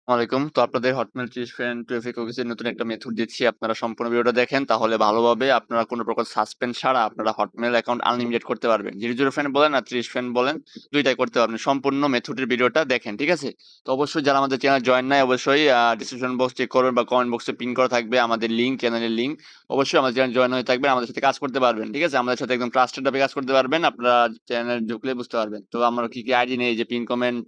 ওয়ালাইকুম। তো আপনাদের হটমেল 30 ফ্রেন্ড 12 কুকিজের নতুন একটা মেথড দিচ্ছি। আপনারা সম্পূর্ণ ভিডিওটা দেখেন তাহলে ভালোভাবে আপনারা কোনো প্রকার সাসপেন্স ছাড়া আপনারা হটমেল অ্যাকাউন্ট আনলিমিটেড করতে পারবেন। 00 ফ্রেন্ড বলেন আর 30 ফ্রেন্ড বলেন ২ টাই করতে পারবেন। সম্পূর্ণ মেথডের ভিডিওটা দেখেন, ঠিক আছে? তো অবশ্যই যারা আমাদের চ্যানেল জয়েন নাই অবশ্যই ডেসক্রিপশন বক্স চেক করবেন বা কমেন্ট বক্সে পিন করা থাকবে আমাদের লিংক, চ্যানেলের লিংক। অবশ্যই আমাদের চ্যানেল জয়েন হয়ে থাকবেন, আমাদের সাথে কাজ করতে পারবেন, ঠিক আছে? আমাদের সাথে একদম ট্রাস্টেড ভাবে কাজ করতে পারবেন। আপনারা চ্যানেল ঢুকলে বুঝতে পারবেন। তো আমরা কি আইডি নেই যে pin comment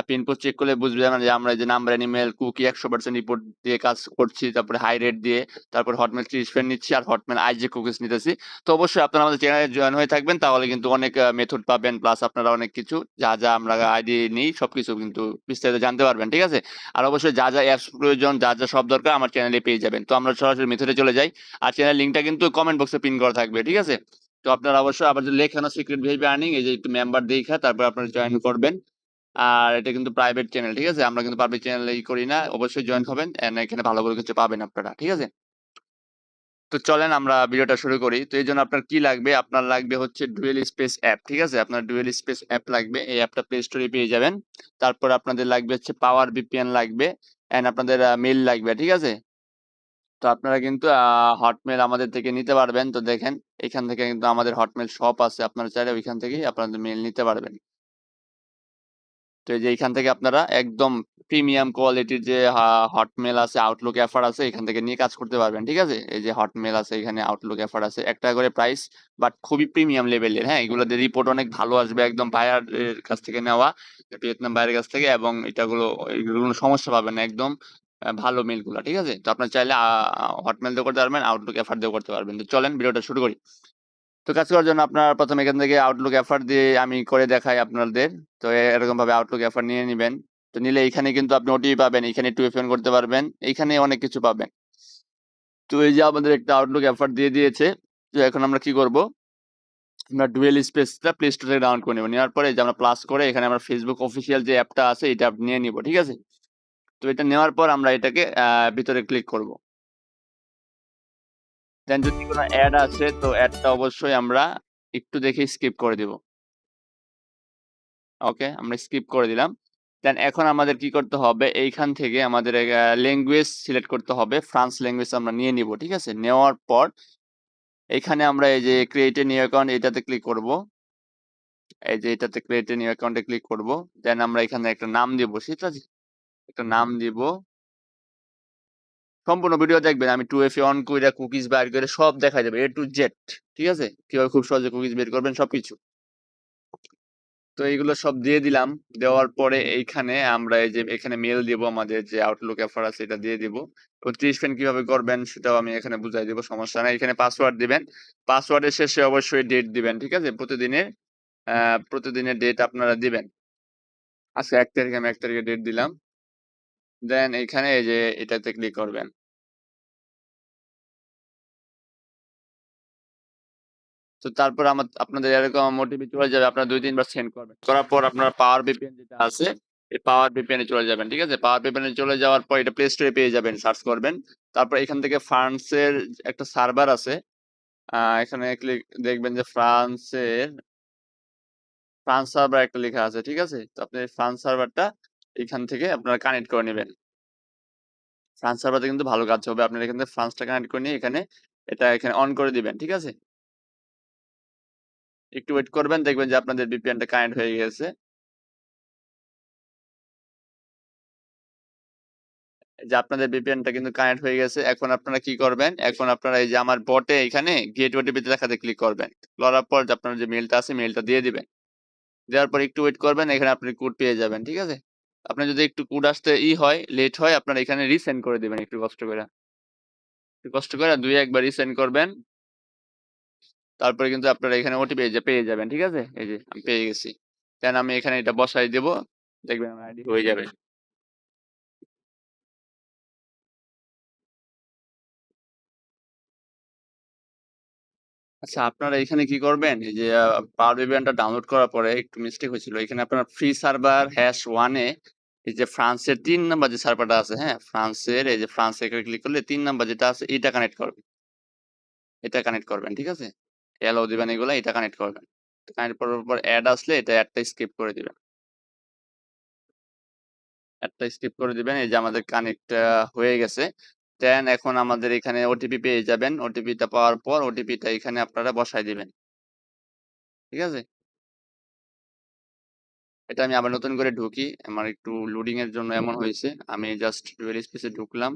pin code check করলে বুঝবে না যে আমরা এই যে নাম্বার, অ্যানিমেল, কুকি 100% রিপোর্ট দিয়ে কাজ করছি। তারপরে হাই রেট দিয়ে, তারপর হটমেল 30 ফ্রেন্ড নিচ্ছি আর হটমেল আইজে কুকিজ নিতেছি। তো অবশ্যই আপনারা আমাদের চ্যানেলে জয়েন হয়ে থাকবেন তাহলে কিন্তু অনেক মেথড পাবেন। প্লাস আপনারা অনেক কিছু যা আমরা আইডি নিই সবকিছু কিন্তু বিস্তারিত জানতে পারবেন, ঠিক আছে? আর অবশ্যই যা অ্যাপস প্রয়োজন, যা সব দরকার আমার চ্যানেলে পেয়ে যাবেন। তো আমরা সরাসরি মেথডে চলে যাই। আর চ্যানেল লিংকটা কিন্তু কমেন্ট বক্সে পিন করা থাকবে, ঠিক আছে? তো আপনারা অবশ্যই আবার যে লেখানো সিক্রেট ভিআইপি আর্নিং এই যে একটু মেম্বার দেখা তারপর আপনারা জয়েন করবেন। আর এটা কিন্তু প্রাইভেট চ্যানেল, ঠিক আছে? আমরা কিন্তু পাবলিক চ্যানেলে করি না। অবশ্যই জয়েন হবেন। এখানে ভালো করে কিছু পাবেন আপনারা, ঠিক আছে? তো চলেন আমরা ভিডিওটা শুরু করি। তো এইজন্য আপনার কি লাগবে? আপনার লাগবে হচ্ছে ডুয়েল স্পেস অ্যাপ, ঠিক আছে? আপনার ডুয়েল স্পেস অ্যাপ লাগবে। এই অ্যাপটা প্লে স্টোরে পেয়ে যাবেন। তারপর আপনাদের লাগবে হচ্ছে পাওয়ার ভিপিএন লাগবে অ্যান্ড আপনাদের মেইল লাগবে, ঠিক আছে? তো আপনারা কিন্তু হটমেল আমাদের থেকে নিতে পারবেন। তো দেখেন এখান থেকে কিন্তু আমাদের হটমেল শপ আছে। আপনারা চাইলে ওইখান থেকেই আপনাদের মেইল নিতে পারবেন। তো এই যে এখান থেকে আপনারা একদম প্রিমিয়াম কোয়ালিটির যে হটমেল আছে, আউটলুক এফার আছে, এখান থেকে নিয়ে কাজ করতে পারবেন, ঠিক আছে? এই যে হটমেল আছে, এখানে আউটলুক এফার আছে, ১ টাকা করে প্রাইস, বাট খুবই প্রিমিয়াম লেভেলের। হ্যাঁ, এগুলোতে রিপোর্ট অনেক ভালো আসবে, একদম বায়ারের কাছ থেকে নেওয়া, ভিয়েতনাম বায়ারের কাছ থেকে, এবং এগুলো কোনো সমস্যা পাবেন না, একদম ভালো মেলগুলো, ঠিক আছে? তো আপনার চাইলে হটমেল দিয়ে করতে পারবেন, আউটলুক এফার দিয়ে করতে পারবেন। তো চলেন ভিডিওটা শুরু করি। তো কাজ করার জন্য আপনার প্রথমে এখান থেকে আউটলুক এফার দিয়ে আমি করে দেখাই আপনাদের। তো এরকম ভাবে আউটলুক এফার নিয়ে নিবেন। তো নিলে এখানে কিন্তু আপনি ওটিপি পাবেন, এখানে 2FA করতে পারবেন, এখানে অনেক কিছু পাবেন। তো এই যে আমাদের একটা আউটলুক এফার দিয়ে দিয়েছে। তো এখন আমরা কি করব? আমরা ডুয়েল স্পেসটা প্লে স্টোর থেকে ডাউনলোড করে নেব। নেওয়ার পরে এই যে আমরা প্লাস করে এখানে আমরা ফেসবুক অফিসিয়াল যে অ্যাপটা আছে এটা নিয়ে নিব, ঠিক আছে? তো এটা নেওয়ার পর আমরা এটাকে ভিতরে ক্লিক করব। দেন যদি কোনো অ্যাড আসে তো অ্যাডটা অবশ্যই আমরা একটু দেখে স্কিপ করে দিব। ওকে, আমরা স্কিপ করে দিলাম। দেন এখন আমাদের কি করতে হবে? এইখান থেকে আমাদের ল্যাঙ্গুয়েজ সিলেক্ট করতে হবে। ফ্রান্স ল্যাঙ্গুয়েজ আমরা নিয়ে নিব, ঠিক আছে? নেওয়ার পর এখানে আমরা এই যে ক্রিয়েট এ নিউ অ্যাকাউন্ট এটাতে ক্লিক করব। এই যে এটাতে ক্রিয়েট এ নিউ অ্যাকাউন্টে ক্লিক করব। দেন আমরা এখানে একটা নাম দিব, ঠিক আছে? একটা নাম দিব। সম্পূর্ণ ভিডিও দেখবেন। আমি 2FA অন কইরা কুকিজ বাইর করে সব দেখাই যাবে A to Z, ঠিক আছে? কিভাবে খুব সহজে কুকিজ বের করবেন সবকিছু। তো এইগুলো সব দিয়ে দিলাম। দেওয়ার পরে এইখানে আমরা এই যে এখানে মেল দিব, আমাদের যে আউটলুক অফার আছে এটা দিয়ে দিব। তো 30 পেন কিভাবে করবেন সেটাও আমি এখানে বুঝাই দিব, সমস্যা নাই। এখানে পাসওয়ার্ড দিবেন। পাসওয়ার্ডের শেষে অবশ্যই ডেট দিবেন, ঠিক আছে? প্রতিদিনের ডেট আপনারা দিবেন। আজকে ১ তারিখ, আমি ১ তারিখে ডেট দিলাম। দেন এইখানে এই যে এটাতে ক্লিক করবেন। তো তারপর আপনাদের এরকম ওটিপি চলে যাবে। আপনারা ২-৩ বার সেন্ড করবেন। করার পর আপনার পাওয়ার ভিপিএন যেটা আছে, এই পাওয়ার ভিপিএন এ চলে যাবেন। ঠিক আছে? পাওয়ার ভিপিএন এ চলে যাওয়ার পর এটা প্লে স্টোরে পেয়ে যাবেন। সার্চ করবেন। তারপর এখান থেকে ফ্রান্সের একটা সার্ভার আছে। এখানে দেখবেন যে ফ্রান্স সার্ভার একটা লেখা আছে। ঠিক আছে? তো আপনি ফ্রান্স সার্ভারটা এখান থেকে আপনারা কানেক্ট করে নিবেন। ফ্রান্স সার্ভারে কিন্তু ভালো কাজ হবে। আপনারা এখান থেকে ফ্রান্সটা কানেক্ট করে নিয়ে এখানে অন করে দিবেন। ঠিক আছে? একটু ওয়েট করবেন, দেখবেন যে আপনাদের ভিপিএনটা কানেক্ট হয়ে গেছে। যে আপনাদের ভিপিএনটা কিন্তু কানেক্ট হয়ে গেছে। এখন আপনারা কি করবেন? এখন আপনারা এই যে আমার বটে এখানে গেট ওটিপি লেখাতে ক্লিক করবেন। করার পর যে আপনার যে মেইলটা আছে মেইলটা দিয়ে দিবেন। দেওয়ার পর একটু ওয়েট করবেন, এখানে আপনি কোড পেয়ে যাবেন। ঠিক আছে? আপনার যদি একটু কোড আসতে লেট হয়, আপনারা এখানে রিসেন্ড করে দিবেন একটু কষ্ট কইরা। একটু কষ্ট করে ২-১ বার রিসেন্ড করবেন। তারপরে কিন্তু আপনারা এখানে ওটিপি এই যে পেয়ে যাবেন। ঠিক আছে? এই যে আমি পেয়ে গেছি। দেন আমি এখানে এটা বসাই দেব। দেখবেন আমার আইডি হয়ে যাবে। আচ্ছা, আপনারা এখানে কি করবেন? এই যে পাওয়ার বিপিএনটা ডাউনলোড করার পরে একটু মিস্টেক হয়েছিল। এখানে আপনার ফ্রি সার্ভার #1 এ এই যে ফ্রান্সের ৩ নাম্বার যে সার্ভারটা আছে, হ্যাঁ? ফ্রান্সে ক্লিক করলে ৩ নাম্বার যেটা আছে এটা কানেক্ট করবেন। এটা কানেক্ট করবেন, ঠিক আছে? অ্যালাও দিবেন এগুলা, এটা কানেক্ট করবেন। কানেক্ট করার পর অ্যাড আসলে এটা অ্যাডটা স্কিপ করে দিবেন। একটা স্কিপ করে দিবেন। এই যে আমাদের কানেক্ট হয়ে গেছে। দেন এখন আমাদের এখানে ওটিপি পেয়ে যাবেন। ওটিপিটা পাওয়ার পর ওটিপিটা এখানে আপনারা বসায় দিবেন। ঠিক আছে? এটা আমি আবার নতুন করে ঢুকি। আমার একটু লোডিং এর জন্য এমন হয়েছে। আমি জাস্ট ডুয়েল স্পেস এ ঢুকলাম।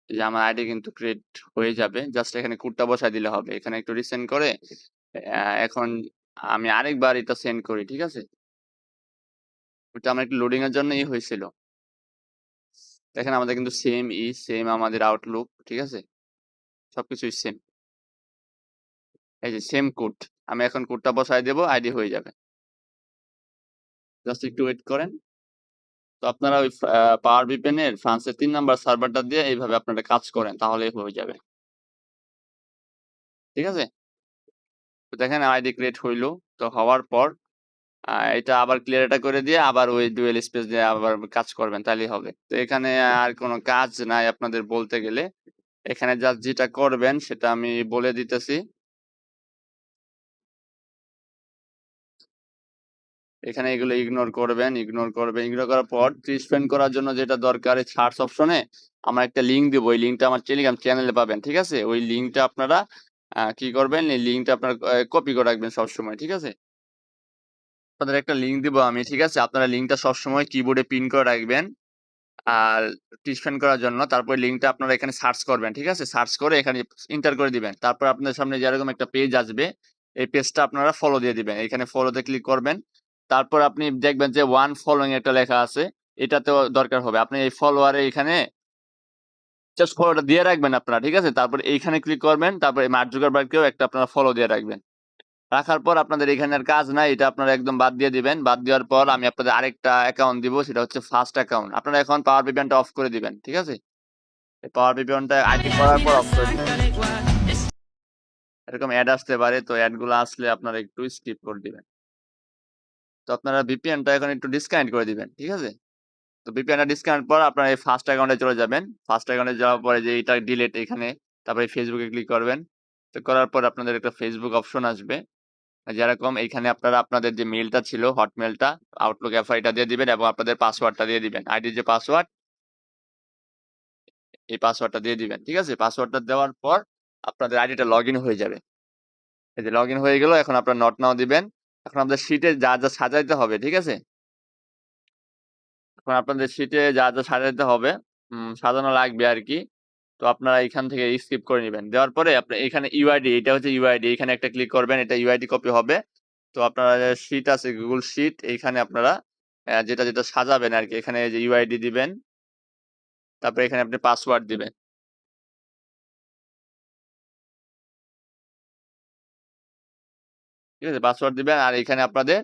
এই যে আমার আইডি কিন্তু ক্রিয়েট হয়ে যাবে। জাস্ট এখানে কোডটা বসায় দিলে হবে। এখানে একটু রিসেন্ড করে এখন আমি আরেকবার এটা সেন্ড করি। ঠিক আছে? ওটা আমার একটু লোডিং এর জন্য হয়েছিল। দেখেন আমাদের কিন্তু সেম আমাদের আউটলুক। ঠিক আছে? সবকিছুই সেম। এই যে সেম কোড। আমি এখন কোডটা বসায় দেব, আইডি হয়ে যাবে। জাস্ট একটু ওয়েট করেন। তো আপনারা ওই পাওয়ার ভিপিএন এর ফ্রান্সের ৩ নাম্বার সার্ভারটা দিয়ে এইভাবে আপনারা কাজ করেন, তাহলেই হয়ে যাবে। ঠিক আছে? তো দেখেন আইডি ক্রিয়েট হইলো। তো হওয়ার পর এটা আবার ক্লিয়ার এটা করে দিয়ে আবার ওই ডুয়েল স্পেস দিয়ে আবার কাজ করবেন, তাহলেই হবে। তো এখানে আর কোনো কাজ নাই আপনাদের বলতে গেলে। এখানে জাস্ট যেটা করবেন সেটা আমি বলে দিতেছি। এখানে এগুলো ইগনোর করবেন, ইগনোর করার পর ট্রি স্পেন্ড করার জন্য যেটা দরকার এই সার্চ অপশনে আমরা একটা লিঙ্ক দিব। ওই লিঙ্কটা আমার টেলিগ্রাম চ্যানেলে পাবেন। ঠিক আছে? ওই লিঙ্কটা আপনারা কি করবেন, এই লিঙ্কটা আপনারা কপি করে রাখবেন সবসময়। ঠিক আছে? আপনাদের একটা লিঙ্ক দিব আমি। ঠিক আছে? আপনারা লিঙ্কটা সবসময় কিবোর্ডে পিন করে রাখবেন। আর টিউশন করার জন্য তারপর লিঙ্কটা আপনারা এখানে সার্চ করবেন। ঠিক আছে? সার্চ করে এখানে এন্টার করে দিবেন। তারপর আপনাদের সামনে যেরকম একটা পেজ আসবে, এই পেজটা আপনারা ফলো দিয়ে দিবেন। এখানে ফলোতে ক্লিক করবেন। তারপর আপনি দেখবেন যে ওয়ান ফলোইং একটা লেখা আছে। এটাতেও দরকার হবে। আপনি এই ফলোয়ারে এখানে জাস্ট ফলোটা দিয়ে রাখবেন আপনারা। ঠিক আছে? তারপর এইখানে ক্লিক করবেন। তারপর এই মার্ক জুকারবার্গকেও একটা আপনারা ফলো দিয়ে রাখবেন। রাখার পর আপনাদের এখানে আর কাজ নাই। এটা আপনারা একদম বাদ দিয়ে দিবেন। বাদ দেওয়ার পর আমি আপনাদের আরেকটা অ্যাকাউন্ট দিব। সেটা হচ্ছে ফার্স্ট অ্যাকাউন্ট। আপনারা এখন পাওয়ার ভিপিএনটা অফ করে দিবেন। ঠিক আছে? এই পাওয়ার ভিপিএনটা আইডি করার পর অফ করে দিবেন। এরকম অ্যাড আসতে পারে। তো অ্যাড গুলো আসলে আপনারা একটু স্কিপ করে দিবেন। তো আপনারা ভিপিএনটা এখন একটু ডিসকানেক্ট করে দিবেন। ঠিক আছে? তো ভিপিএনটা ডিসকানেক্ট পর আপনারা এই ফার্স্ট অ্যাকাউন্টে চলে যাবেন। ফার্স্ট অ্যাকাউন্টে যাওয়ার পরে যে এটা ডিলিট এখানে, তারপরে ফেসবুকে ক্লিক করবেন। তো করার পর আপনাদের একটা ফেসবুক অপশন আসবে। যেরকম এইখানে আপনারা আপনাদের যে মেইলটা ছিল হটমেইলটা, আউটলুক এফআইটা দিয়ে দিবেন এবং আপনাদের পাসওয়ার্ডটা দিয়ে দিবেন। আইডির যে পাসওয়ার্ড, এই পাসওয়ার্ডটা দিয়ে দিবেন। ঠিক আছে? পাসওয়ার্ডটা দেওয়ার পর আপনাদের আইডিটা লগইন হয়ে যাবে। এই যে লগইন হয়ে গেল। এখন আপনারা নট নাও দিবেন। এখন আপনাদের শিটে যা সাজাইতে হবে। ঠিক আছে? এখন আপনাদের শিটে যা সাজাইতে হবে, সাজানো লাগবে আরকি। তো আপনারা এখান থেকে স্কিপ করে নিবেন। দেওয়ার পরে আপনি এখানে ইউআইডি, এটা হচ্ছে ইউআইডি। এখানে একটা ক্লিক করবেন। এটা ইউআইডি কপি হবে। তো আপনারা যে শিট আছে গুগল শিট, এইখানে আপনারা যেটা সাজাবেন আরকি। এখানে যে ইউআইডি দিবেন। তারপরে এখানে আপনি পাসওয়ার্ড দিবেন। ঠিক আছে? পাসওয়ার্ড দিবেন। আর এখানে আপনাদের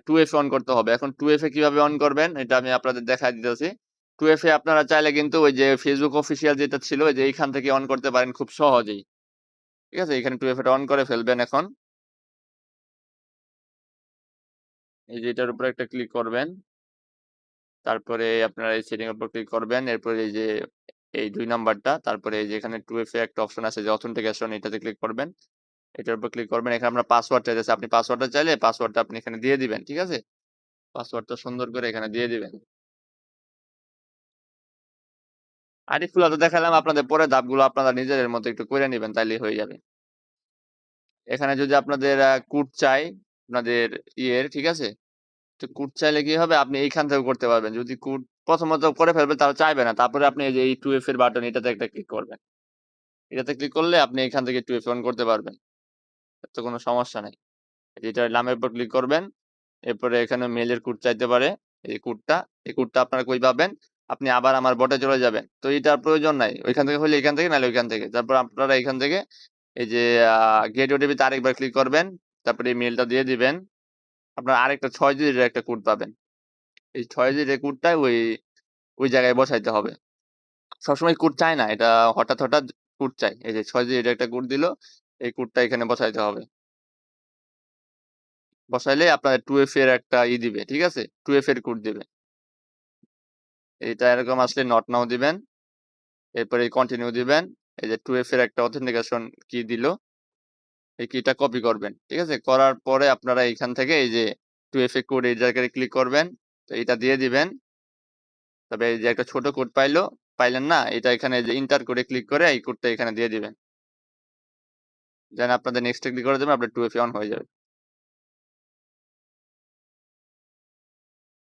2FA অন করতে হবে। এখন 2FA কিভাবে অন করবেন এটা আমি আপনাদের দেখায় দিতেছি। 2FA আপনারা চাইলে কিন্তু ওই যে Facebook অফিসিয়াল যেটা ছিল ওই যে এইখান থেকে অন করতে পারেন খুব সহজেই। ঠিক আছে? এখানে 2FA টা অন করে ফেলবেন এখন। এই যে এটার উপরে একটা ক্লিক করবেন। তারপরে আপনারা এই সেটিং এর উপর ক্লিক করবেন। এরপরে এই যে এই ২ নাম্বারটা, তারপরে এই যে এখানে 2FA একটা অপশন আছে যে অথেন্টিকেশন, এটাতে ক্লিক করবেন। এটার উপর ক্লিক করবেন। এখানে আপনার পাসওয়ার্ড চাইতেছে। আপনি পাসওয়ার্ডটা চাইলে পাসওয়ার্ডটা আপনি এখানে দিয়ে দিবেন। ঠিক আছে? পাসওয়ার্ডটা সুন্দর করে এখানে দিয়ে দিবেন। আইডি খোলা তো দেখালাম আপনাদের, পরের ধাপগুলো আপনারা নিজেদের মতো একটু করে নিবেন, তাইলেই হয়ে যাবে। এখানে যদি আপনাদের কোড চাই, আপনাদের ঠিক আছে? তো কোড চাইলে কি হবে? আপনি এইখান থেকেও করতে পারবেন। যদি কোড প্রথমত করে ফেলবেন তাহলে চাইবে না। তারপরে আপনি এই যে এই 2F এর বাটন, এটাতে একটা ক্লিক করবেন। এটাতে ক্লিক করলে আপনি এখান থেকে 2F অন করতে পারবেন। এতে কোনো সমস্যা নাই। এটার নামের উপর ক্লিক করবেন। এরপরে এখানে মেইলের কোড চাইতে পারে। এই কোডটা আপনারা কই পাবেন? আপনি আবার আমার বটে চলে যাবেন। তো এটার প্রয়োজন নাই। ওইখান থেকে হইলে এখান থেকে, নাহলে ওইখান থেকে। তারপর আপনারা এখান থেকে এই যে গেট ওটিপিতে আরেকবার ক্লিক করবেন। তারপরে এই মেইলটা দিয়ে দিবেন। আপনারা আরেকটা ৬ ডিজিটের একটা কোড পাবেন। এই ৬ ডিজিটের কোডটা ওই জায়গায় বসাইতে হবে। সবসময় কোড চায় না। এটা হঠাৎ কোড চায়। এই যে ৬ ডিজিটের একটা কোড দিল। এই কোডটা এখানে বসাইতে হবে। বসাইলে আপনার 2F এর একটা দিবে। ঠিক আছে? 2F এর কোড দিবে। এটা এরকম আসলে নট নাও দিবেন। এরপরে কন্টিনিউ দিবেন। এই যে 2F এর একটা অথেন্টিকেশন কি দিল। এই কিটা কপি করবেন। ঠিক আছে? করার পরে আপনারা এইখান থেকে এই যে 2FA কোড এই জায়গায় ক্লিক করবেন। তো এইটা দিয়ে দিবেন। তবে এই যে একটা ছোট কোড পাইলেন না? এটা এখানে যে এন্টার কোডে ক্লিক করে এই কোডটা এখানে দিয়ে দিবেন। দেন আপনাদের নেক্সট এ ক্লিক করে দিবেন, আপনার 2FA অন হয়ে যাবে।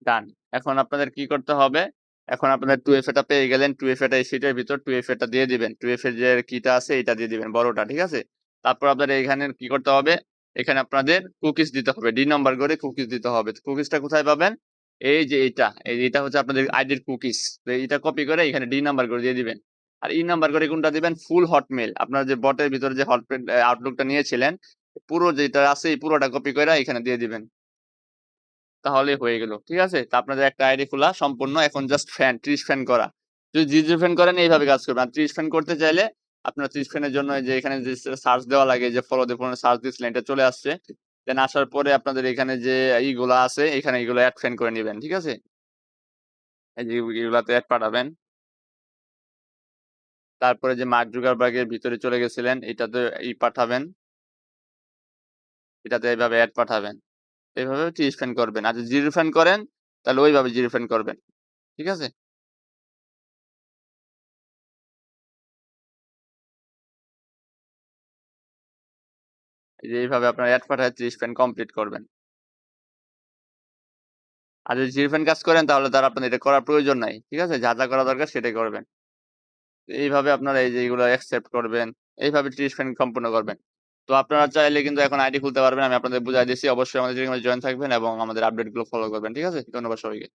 ডান। এখন আপনাদের কি করতে হবে? এখন আপনাদের 2FA টা পেয়ে গেলেন। 2FA টা এই শিটের ভিতর 2FA টা দিয়ে দিবেন। 2FA এর যে কিটা আছে এটা দিয়ে দিবেন বড়টা, ঠিক আছে? তারপর আপনাদের এখানে কি করতে হবে? এখানে আপনাদের কুকিজ দিতে হবে। D নাম্বার করে কুকিজ দিতে হবে। কুকিজটা কোথায় পাবেন? এই যে এইটা। এইটা হচ্ছে আপনাদের আইডির কুকিজ। তো এইটা কপি করে এখানে D নাম্বার করে দিয়ে দিবেন। আর E নাম্বার করে কোনটা দিবেন? ফুল হটমেইল। আপনার যে বটের ভিতরে যে হটমেইল আউটলুকটা নিয়েছিলেন, পুরো যেটা আছে এই পুরোটা কপি কইরা এখানে দিয়ে দিবেন। তাহলেই হয়ে গেল। ঠিক আছে? তো আপনাদের একটা আইডি খোলা সম্পূর্ণ। এখন জাস্ট 30 ফ্যান করা। যদি 0 ফ্যান করেন এইভাবে কাজ করবে। আর 30 ফ্যান করতে চাইলে আপনার 30 ফ্যানের জন্য এই যে এখানে যে সার্চ দেওয়া লাগে যে ফলো the phone সার্চ দিছিলেন এটা চলে আসছে। দেন আসার পরে আপনাদের এখানে যে ইগুলা আছে এখানে এগুলো এড ফ্যান করে নিবেন। ঠিক আছে? এই যে এগুলাতে এড পাঠাবেন। তারপরে যে মার্ক জুকারবার্গের ভিতরে চলে গেছিলেন এটাতে পাঠাবেন। এটাতে এভাবে এড পাঠাবেন। এভাবে 30 ফ্যান করবেন। আর যদি 0 ফ্যান করেন তাহলে ওইভাবে 0 ফ্যান করবেন। ঠিক আছে? এই যে এইভাবে আপনার এড পাঠায় 30 ফ্যান কমপ্লিট করবেন। আর যদি জিরো ফ্যান কাজ করেন তাহলে তো আর আপনার এটা করার প্রয়োজন নাই। ঠিক আছে? যা করা দরকার সেটাই করবেন। এইভাবে আপনারা এই যে এগুলো অ্যাকসেপ্ট করবেন। এইভাবে 30 ফ্যান সম্পূর্ণ করবেন। তো আপনারা চাইলে কিন্তু এখন আইডি খুলতে পারবেন। আমি আপনাদের বুঝায় দিচ্ছি। অবশ্যই আমাদের টেলিগ্রামে জয়েন থাকবেন এবং আমাদের আপডেট গুলো ফলো করবেন। ঠিক আছে? ধন্যবাদ সবাইকে।